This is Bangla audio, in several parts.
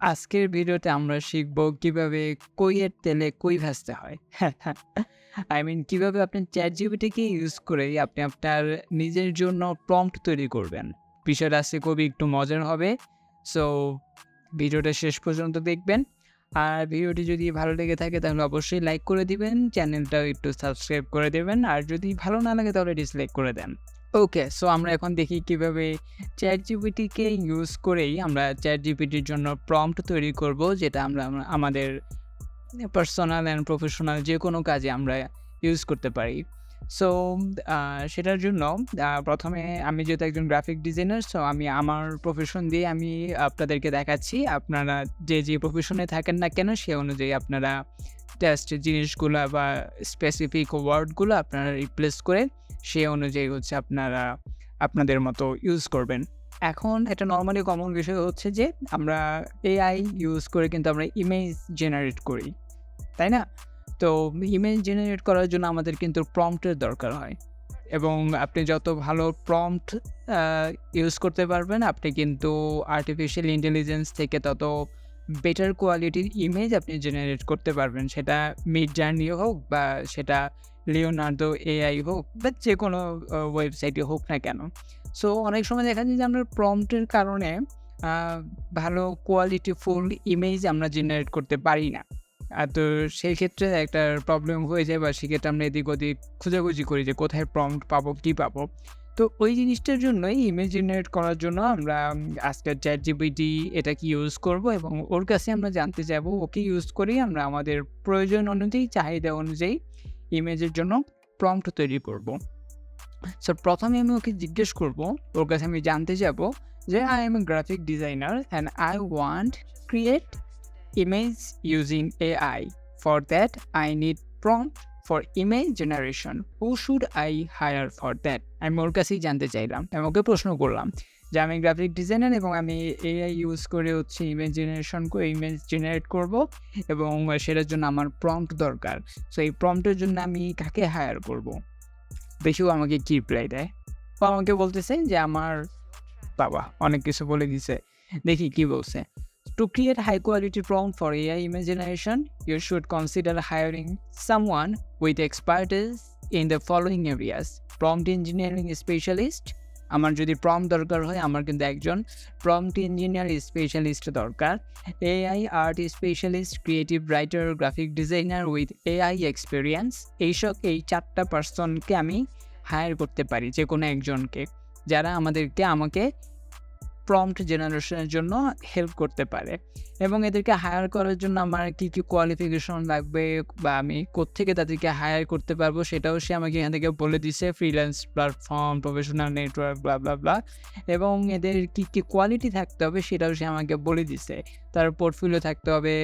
আজকের ভিডিওতে আমরা শিখব কিভাবে কইয়ের তেলে কই ভাজতে হয়। কিভাবে আপনি ChatGPT-কে ইউজ করে আপনি আপনার নিজের জন্য প্রম্পট তৈরি করবেন। বিষয়টা আজকে খুবই একটু মজার হবে। সো ভিডিওটা শেষ পর্যন্ত দেখবেন। আর ভিডিওটি যদি ভালো লেগে থাকে তাহলে অবশ্যই লাইক করে দিবেন, চ্যানেলটাও একটু সাবস্ক্রাইব করে দেবেন। আর যদি ভালো না লাগে তাহলে ডিসলাইক করে দেন। ওকে, সো আমরা এখন দেখি কিভাবে ChatGPT-কে ইউজ করেই আমরা ChatGPT-র জন্য প্রম্পট তৈরি করব, যেটা আমরা আমাদের পার্সোনাল অ্যান্ড প্রফেশনাল যেকোনো কাজে আমরা ইউজ করতে পারি। সো সেটার জন্য প্রথমে আমি যেহেতু একজন গ্রাফিক ডিজাইনার, সো আমি আমার প্রফেশন দিয়ে আমি আপনাদেরকে দেখাচ্ছি। আপনারা যে প্রফেশনে থাকেন না কেন সে অনুযায়ী আপনারা জাস্ট জিনিসগুলা বা স্পেসিফিক ওয়ার্ডগুলো আপনারা রিপ্লেস করে সে অনুযায়ী হচ্ছে আপনারা আপনাদের মতো ইউজ করবেন। এখন এটা নরমালি কমন বিষয় হচ্ছে যে আমরা AI ইউজ করে কিন্তু আমরা ইমেজ জেনারেট করি, তাই না? তো ইমেজ জেনারেট করার জন্য আমাদের কিন্তু প্রম্পটের দরকার হয় এবং আপনি যত ভালো প্রম্পট ইউজ করতে পারবেন, আপনি কিন্তু আর্টিফিশিয়াল ইন্টেলিজেন্স থেকে তত বেটার কোয়ালিটির ইমেজ আপনি জেনারেট করতে পারবেন। সেটা মিডজার্নি হোক বা সেটা লিওনার্দো AI হোক বা যেকোনো ওয়েবসাইটে হোক না কেন। সো অনেক সময় দেখা যায় যে আমরা প্রম্পটের কারণে আ ভালো কোয়ালিটিফুল ইমেজ আমরা জেনারেট করতে পারি না। তো সেই ক্ষেত্রে একটা প্রবলেম হয়ে যায় বা সেক্ষেত্রে আমরা এদিক ওদিক খোঁজাখুঁজি করি যে কোথায় প্রম্পট পাবো, কী পাবো? তো ওই জিনিসটার জন্যই ইমেজ জেনারেট করার জন্য আমরা আজকে ChatGPT এটাকে ইউজ করব এবং ওর কাছে আমরা জানতে চাইবো, ওকে ইউজ করেই আমরা আমাদের প্রয়োজন অনুযায়ী, চাহিদা অনুযায়ী ইমেজের জন্য প্রম্পট তৈরি করব। সো প্রথমে আমি ওকে জিজ্ঞেস করব, ওর কাছে আমি জানতে চাবো যে I M A graphic designer and I want create image using AI. For that, I need prompt for image generation. Who should I hire for that? আমি ওর কাছেই জানতে চাইলাম। আমি ওকে প্রশ্ন করলাম যে আমি গ্রাফিক ডিজাইনার এবং আমি AI ইউজ করে হচ্ছে ইমেজ জেনারেট করব এবং সেটার জন্য আমার প্রম্পট দরকার। সো এই প্রম্পটের জন্য আমি কাকে হায়ার করব? দেখি ও আমাকে কি রিপ্লাই দেয়। ও আমাকে বলতেছে যে আমার বাবা! অনেক কিছু বলে দিছে। দেখি কি বলছে। To create high quality prompt for AI image generation, you should consider hiring someone with expertise in the following areas: prompt engineering specialist. আমার যদি প্রম্পট দরকার হয়, আমার কিন্তু একজন প্রম্পট ইঞ্জিনিয়ার স্পেশালিস্ট দরকার। AI art specialist, creative writer, graphic designer with AI experience. এই 4টা পার্সনকে আমি হায়ার করতে পারি, যে কোনো একজনকে, যারা আমাকে প্রম্পট জেনারেশনের জন্য হেল্প করতে পারে এবং এদেরকে হায়ার করার জন্য আমার কী কোয়ালিফিকেশন লাগবে বা আমি কোত্থেকে তাদেরকে হায়ার করতে পারবো সেটাও সে আমাকে এখান থেকে বলে দিছে। ফ্রিল্যান্স প্ল্যাটফর্ম, প্রফেশনাল নেটওয়ার্ক, ব্লা, ব্লা, ব্লা, এবং এদের কী কোয়ালিটি থাকতে হবে সেটাও সে আমাকে বলে দিছে। তার পোর্টফোলিও থাকতে হবে,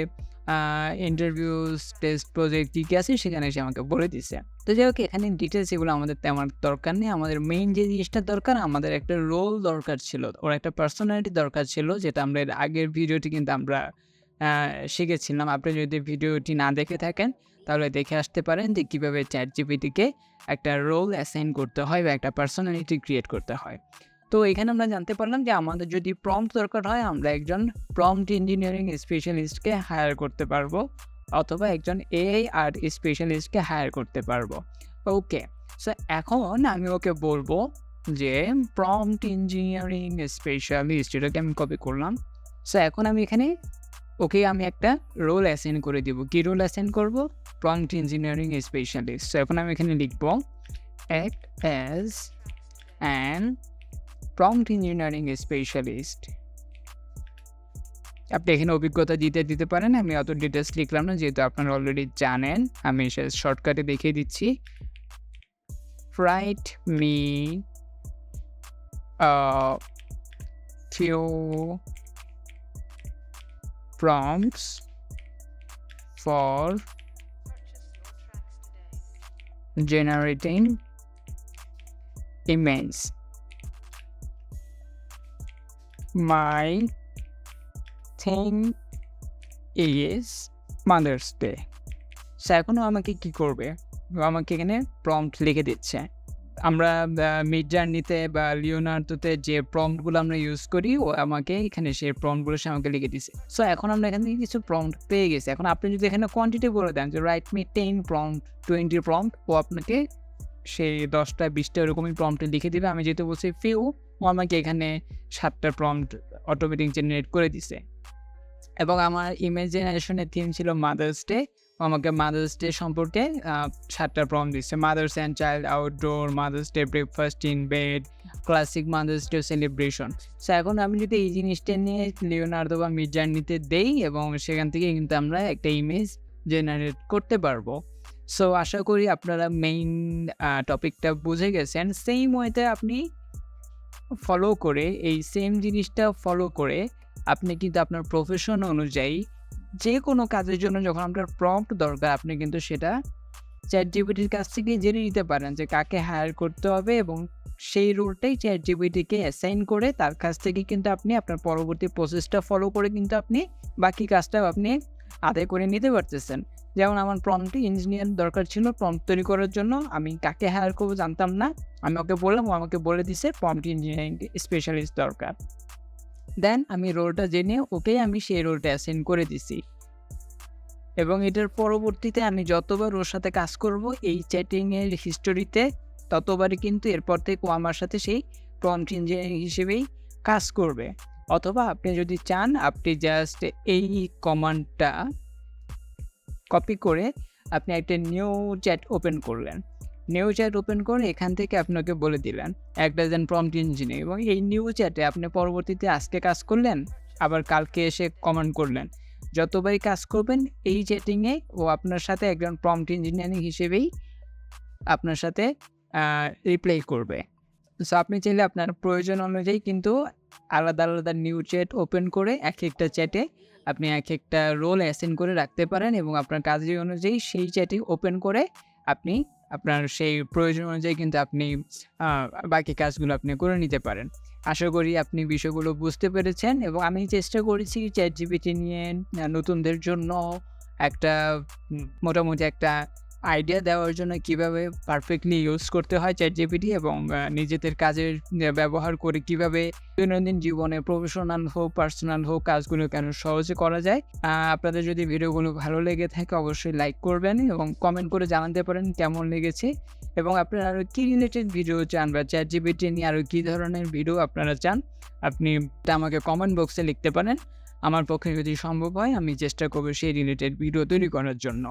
ইন্টারভিউস, টেস্ট, প্রজেক্ট কী আছে সেখানে সে আমাকে বলে দিছে। তো যাই হোক, এখানে ডিটেলস এগুলো আমাদের তেমন দরকার নেই। আমাদের মেইন যে জিনিসটা দরকার, আমাদের একটা রোল দরকার ছিল, ওর একটা পার্সোনালিটি দরকার ছিল, যেটা আমরা এর আগের ভিডিওটি কিন্তু আমরা শিখেছিলাম। আপনি যদি ভিডিওটি না দেখে থাকেন তাহলে দেখে আসতে পারেন যে কীভাবে ChatGPT-কে একটা রোল অ্যাসাইন করতে হয় বা একটা পার্সোনালিটি ক্রিয়েট করতে হয়। তো এখানে আমরা জানতে পারলাম যে আমাদের যদি প্রম্পট দরকার হয়, আমরা একজন প্রম্পট ইঞ্জিনিয়ারিং স্পেশালিস্টকে হায়ার করতে পারবো অথবা একজন AI আর্ট স্পেশালিস্টকে হায়ার করতে পারবো। ওকে, সো এখন আমি ওকে বলবো যে প্রম্পট ইঞ্জিনিয়ারিং স্পেশালিস্ট, এটাকে আমি কপি করলাম। সো এখন আমি এখানে ওকে আমি একটা রোল অ্যাসাইন করে দিব। কী রোল অ্যাসাইন করব? Prompt engineering specialist. সো এখন আমি এখানে লিখব act as an prompt engineering specialist. আপনি এখানে অভিজ্ঞতা দিতে পারেন। আমি অত ডিটেলস লিখলাম না, যেহেতু আপনারা অলরেডি জানেন। আমি শর্টকাটে দেখিয়ে দিচ্ছি। Write me few prompts for generating image. My thing is Mother's Day. So এখনও আমাকে কী করবে? ও আমাকে এখানে প্রম্পট লিখে দিচ্ছে। আমরা মিড জার্নিতে বা লিওনার্দোতে যে প্রম্পটগুলো আমরা ইউজ করি ও আমাকে এখানে সেই প্রম্পটগুলো সে আমাকে লিখে দিছে। সো এখন আমরা এখান থেকে কিছু প্রম্পট পেয়ে গেছি। এখন আপনি যদি এখানে কোয়ান্টিটি বলে দেন যে রাইট মি 10 প্রম্পট, 20 প্রম্পট, ও আপনাকে সেই 10টা 20টা এরকমই প্রম্পটে লিখে দিবে। আমি যেহেতু বলছি ফিউ, ও আমাকে এখানে 7টা প্রম্পট অটোমেটিক জেনারেট করে দিছে। এবং আমার ইমেজ জেনারেশনের থিম ছিল মাদার্স ডে। আমাকে মাদার্স ডে সম্পর্কে 7টা প্রম্পট দিচ্ছে। Mother's and child outdoor, mother's day breakfast in bed, classic mother's day celebration. So এখন আমি যদি এই জিনিসটা নিয়ে লিওনার্দো বা মিড জার্নিতে দেই এবং সেখান থেকে কিন্তু আমরা একটা ইমেজ জেনারেট করতে পারবো। সো আশা করি আপনারা মেইন টপিকটা বুঝে গেছেন। সেম ওয়েতে আপনি ফলো করে, এই সেম জিনিসটা ফলো করে আপনি কিন্তু আপনার প্রফেশন অনুযায়ী যে কোনো কাজের জন্য যখন আপনার প্রম্পট দরকার, আপনি কিন্তু সেটা চ্যাটজিপিটির কাছ থেকে জেনে নিতে পারেন যে কাকে হায়ার করতে হবে, এবং সেই রোলটাই চ্যাটজিপিটিকে অ্যাসাইন করে তার কাছ থেকে কিন্তু আপনি আপনার পরবর্তী প্রসেসটা ফলো করে কিন্তু আপনি বাকি কাজটাও আপনি আদায় করে নিতে পারতেছেন। যেমন আমার প্রম্পট ইঞ্জিনিয়ার দরকার ছিল প্রম্পট তৈরি করার জন্য, আমি কাকে হায়ার করবো জানতাম না, আমি ওকে বললাম, ও আমাকে বলে দিছে প্রম্পট ইঞ্জিনিয়ারিং স্পেশালিস্ট দরকার। দেন আমি রোলটা জেনে ওকেই আমি সেই রোলটা অ্যাসাইন করে দিছি, এবং এটার পরবর্তীতে আমি যতবার ওর সাথে কাজ করব এই চ্যাটিংয়ের হিস্টোরিতে, ততবারই কিন্তু এরপর থেকে ও আমার সাথে সেই প্রম্পট ইঞ্জিনিয়ার হিসেবেই কাজ করবে। অথবা আপনি যদি চান, আপনি জাস্ট এই কমান্ডটা কপি করে আপনি একটা নিউ চ্যাট ওপেন করলেন। নিউ চ্যাট ওপেন করে এখান থেকে আপনাকে বলে দিলেন একটা দেন প্রম্পট ইঞ্জিনিয়ার, এবং এই নিউ চ্যাটে আপনি পরবর্তীতে আজকে কাজ করলেন, আবার কালকে এসে কমেন্ট করলেন। যতবারই কাজ করবেন এই চ্যাটিংয়ে ও আপনার সাথে একজন প্রম্পট ইঞ্জিনিয়ারিং হিসেবেই আপনার সাথে রিপ্লাই করবে। সো আপনি চাইলে আপনার প্রয়োজন অনুযায়ী কিন্তু আলাদা আলাদা নিউ চ্যাট ওপেন করে এক একটা চ্যাটে আপনি এক একটা রোল অ্যাসাইন করে রাখতে পারেন, এবং আপনার কাজের অনুযায়ী সেই চ্যাটিং ওপেন করে আপনি আপনার সেই প্রয়োজন অনুযায়ী কিন্তু আপনি বাকি কাজগুলো আপনি করে নিতে পারেন। আশা করি আপনি বিষয়গুলো বুঝতে পেরেছেন, এবং আমি চেষ্টা করেছি চ্যাটজিপিটি নিয়ে নতুনদের জন্য একটা মোটামুটি একটা আইডিয়া দেওয়ার জন্য কীভাবে পারফেক্টলি ইউজ করতে হয় চ্যাটজিপিটি, এবং নিজেদের কাজের ব্যবহার করে কীভাবে দৈনন্দিন জীবনে প্রফেশনাল হোক পার্সোনাল হোক কাজগুলো কেন সহজে করা যায়। আপনাদের যদি ভিডিওগুলো ভালো লেগে থাকে অবশ্যই লাইক করবেন এবং কমেন্ট করে জানাতে পারেন কেমন লেগেছে, এবং আপনারা আরও কী রিলেটেড ভিডিও চান বা চ্যাটজিপিটি নিয়ে আরও কী ধরনের ভিডিও আপনারা চান, আপনি আমাকে কমেন্ট বক্সে লিখতে পারেন। আমার পক্ষে যদি সম্ভব হয় আমি চেষ্টা করব সেই রিলেটেড ভিডিও তৈরি করার জন্য।